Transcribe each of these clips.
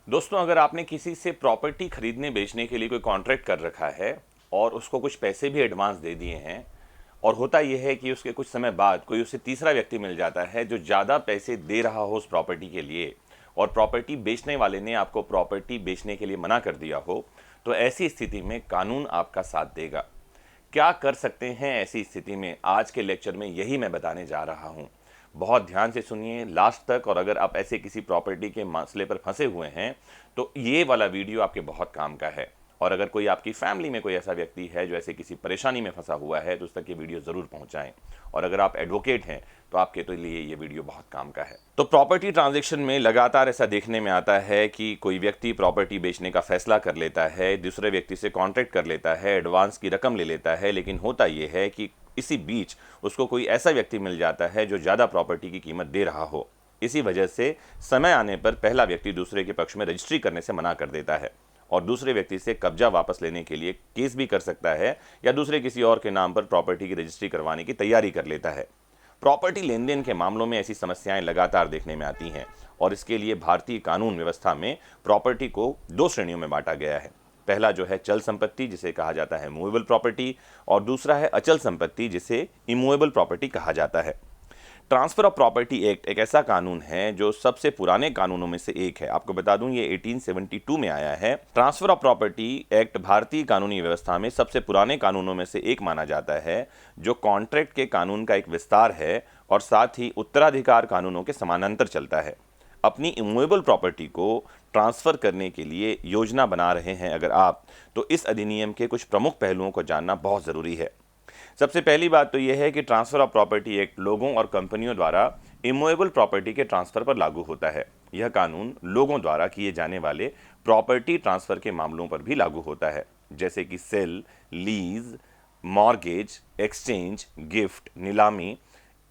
दोस्तों, अगर आपने किसी से प्रॉपर्टी खरीदने बेचने के लिए कोई कॉन्ट्रैक्ट कर रखा है और उसको कुछ पैसे भी एडवांस दे दिए हैं, और होता यह है कि उसके कुछ समय बाद कोई उसे तीसरा व्यक्ति मिल जाता है जो ज़्यादा पैसे दे रहा हो उस प्रॉपर्टी के लिए, और प्रॉपर्टी बेचने वाले ने आपको प्रॉपर्टी बेचने के लिए मना कर दिया हो, तो ऐसी स्थिति में कानून आपका साथ देगा। क्या कर सकते हैं ऐसी स्थिति में, आज के लेक्चर में यही मैं बताने जा रहा हूं। बहुत ध्यान से सुनिए लास्ट तक, और अगर आप ऐसे किसी प्रॉपर्टी के मसले पर फंसे हुए हैं तो ये वाला वीडियो आपके बहुत काम का है। और अगर कोई आपकी फैमिली में कोई ऐसा व्यक्ति है जो ऐसे किसी परेशानी में फंसा हुआ है तो उस तक ये वीडियो ज़रूर पहुंचाएं। और अगर आप एडवोकेट हैं तो आपके तो लिए ये वीडियो बहुत काम का है। तो प्रॉपर्टी ट्रांजैक्शन में लगातार ऐसा देखने में आता है कि कोई व्यक्ति प्रॉपर्टी बेचने का फैसला कर लेता है, दूसरे व्यक्ति से कॉन्ट्रैक्ट कर लेता है, एडवांस की रकम ले लेता है, लेकिन होता यह है कि इसी बीच उसको कोई ऐसा व्यक्ति मिल जाता है जो ज़्यादा प्रॉपर्टी की कीमत दे रहा हो। इसी वजह से समय आने पर पहला व्यक्ति दूसरे के पक्ष में रजिस्ट्री करने से मना कर देता है और दूसरे व्यक्ति से कब्जा वापस लेने के लिए केस भी कर सकता है, या दूसरे किसी और के नाम पर प्रॉपर्टी की रजिस्ट्री करवाने की तैयारी कर लेता है। प्रॉपर्टी लेन देन के मामलों में ऐसी समस्याएं लगातार देखने में आती हैं, और इसके लिए भारतीय कानून व्यवस्था में प्रॉपर्टी को दो श्रेणियों में बांटा गया है। पहला जो है चल संपत्ति, जिसे कहा जाता है मूवेबल प्रॉपर्टी, और दूसरा है अचल संपत्ति, जिसे इमूवेबल प्रॉपर्टी कहा जाता है। ट्रांसफर ऑफ प्रॉपर्टी एक्ट एक ऐसा कानून है जो सबसे पुराने कानूनों में से एक है। आपको बता दूं, ये 1872 में आया है। ट्रांसफर ऑफ प्रॉपर्टी एक्ट भारतीय कानूनी व्यवस्था में सबसे पुराने कानूनों में से एक माना जाता है, जो कॉन्ट्रैक्ट के कानून का एक विस्तार है और साथ ही उत्तराधिकार कानूनों के समानांतर चलता है। अपनी इमूवेबल प्रॉपर्टी को ट्रांसफर करने के लिए योजना बना रहे हैं अगर आप, तो इस अधिनियम के कुछ प्रमुख पहलुओं को जानना बहुत ज़रूरी है। सबसे पहली बात तो यह है कि ट्रांसफर ऑफ प्रॉपर्टी एक्ट लोगों और कंपनियों द्वारा इमूवेबल प्रॉपर्टी के ट्रांसफर पर लागू होता है। यह कानून लोगों द्वारा किए जाने वाले प्रॉपर्टी ट्रांसफर के मामलों पर भी लागू होता है, जैसे कि sale, lease, mortgage, exchange, gift, नीलामी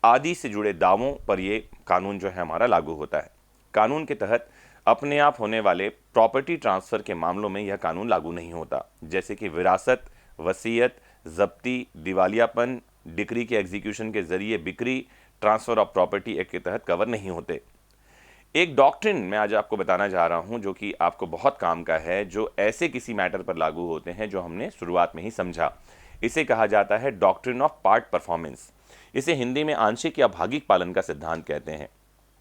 आदि से जुड़े दावों पर यह कानून जो है हमारा लागू होता है। कानून के तहत अपने आप होने वाले प्रॉपर्टी ट्रांसफर के मामलों में यह कानून लागू नहीं होता, जैसे कि विरासत, वसीयत, जब्ती, दिवालियापन, डिक्री के एग्जीक्यूशन के जरिए बिक्री ट्रांसफर ऑफ प्रॉपर्टी एक्ट के तहत कवर नहीं होते। एक डॉक्ट्रिन मैं आज आपको बताना जा रहा हूं जो कि आपको बहुत काम का है, जो ऐसे किसी मैटर पर लागू होते हैं जो हमने शुरुआत में ही समझा। इसे कहा जाता है डॉक्ट्रिन ऑफ पार्ट परफॉर्मेंस। इसे हिंदी में आंशिक या भागिक पालन का सिद्धांत कहते हैं।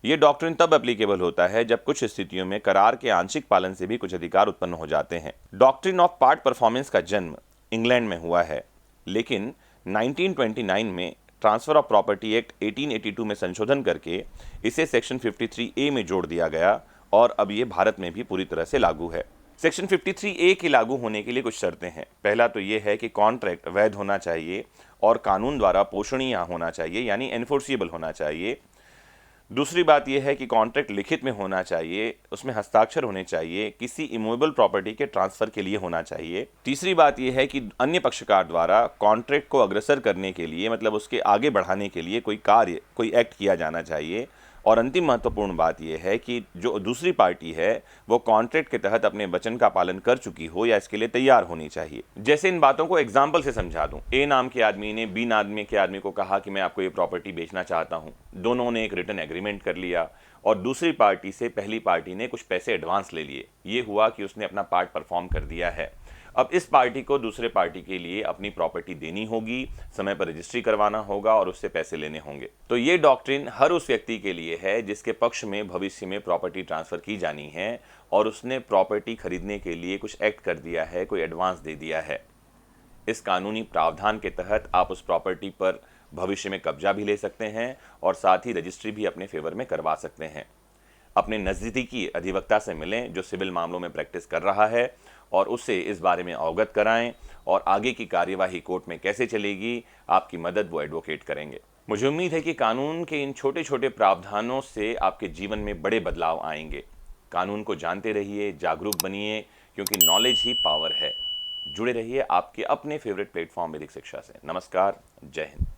यह डॉक्ट्रिन तब एप्लीकेबल होता है जब कुछ स्थितियों में करार के आंशिक पालन से भी कुछ अधिकार उत्पन्न हो जाते हैं। डॉक्ट्रिन ऑफ पार्ट परफॉर्मेंस का जन्म इंग्लैंड में हुआ है, लेकिन 1929 में ट्रांसफर ऑफ प्रॉपर्टी एक्ट 1882 में संशोधन करके इसे सेक्शन 53A में जोड़ दिया गया, और अब ये भारत में भी पूरी तरह से लागू है। सेक्शन 53A के लागू होने के लिए कुछ शर्तें हैं। पहला तो ये है कि कॉन्ट्रैक्ट वैध होना चाहिए और कानून द्वारा पोषणीय होना चाहिए, यानी एनफोर्सिएबल होना चाहिए। दूसरी बात यह है कि कॉन्ट्रैक्ट लिखित में होना चाहिए, उसमें हस्ताक्षर होने चाहिए, किसी इमूवेबल प्रॉपर्टी के ट्रांसफर के लिए होना चाहिए। तीसरी बात यह है कि अन्य पक्षकार द्वारा कॉन्ट्रैक्ट को अग्रसर करने के लिए, मतलब उसके आगे बढ़ाने के लिए कोई कार्य, कोई एक्ट किया जाना चाहिए। और अंतिम महत्वपूर्ण बात यह है कि जो दूसरी पार्टी है वो कॉन्ट्रैक्ट के तहत अपने वचन का पालन कर चुकी हो या इसके लिए तैयार होनी चाहिए। जैसे इन बातों को एग्जाम्पल से समझा दूं, ए नाम के आदमी ने बी नाम के आदमी को कहा कि मैं आपको ये प्रॉपर्टी बेचना चाहता हूं। दोनों ने एक रिटन एग्रीमेंट कर लिया और दूसरी पार्टी से पहली पार्टी ने कुछ पैसे एडवांस ले लिए। ये हुआ कि उसने अपना पार्ट परफॉर्म कर दिया है। अब इस पार्टी को दूसरे पार्टी के लिए अपनी प्रॉपर्टी देनी होगी, समय पर रजिस्ट्री करवाना होगा और उससे पैसे लेने होंगे। तो ये डॉक्ट्रिन हर उस व्यक्ति के लिए है जिसके पक्ष में भविष्य में प्रॉपर्टी ट्रांसफर की जानी है और उसने प्रॉपर्टी खरीदने के लिए कुछ एक्ट कर दिया है, कोई एडवांस दे दिया है। इस कानूनी प्रावधान के तहत आप उस प्रॉपर्टी पर भविष्य में कब्जा भी ले सकते हैं और साथ ही रजिस्ट्री भी अपने फेवर में करवा सकते हैं। अपने नज़दीकी अधिवक्ता से मिलें जो सिविल मामलों में प्रैक्टिस कर रहा है, और उससे इस बारे में अवगत कराएं, और आगे की कार्यवाही कोर्ट में कैसे चलेगी आपकी मदद वो एडवोकेट करेंगे। मुझे उम्मीद है कि कानून के इन छोटे छोटे प्रावधानों से आपके जीवन में बड़े बदलाव आएंगे। कानून को जानते रहिए, जागरूक बनिए, क्योंकि नॉलेज ही पावर है। जुड़े रहिए आपके अपने फेवरेट प्लेटफॉर्म वैदिक शिक्षा से। नमस्कार, जय हिंद।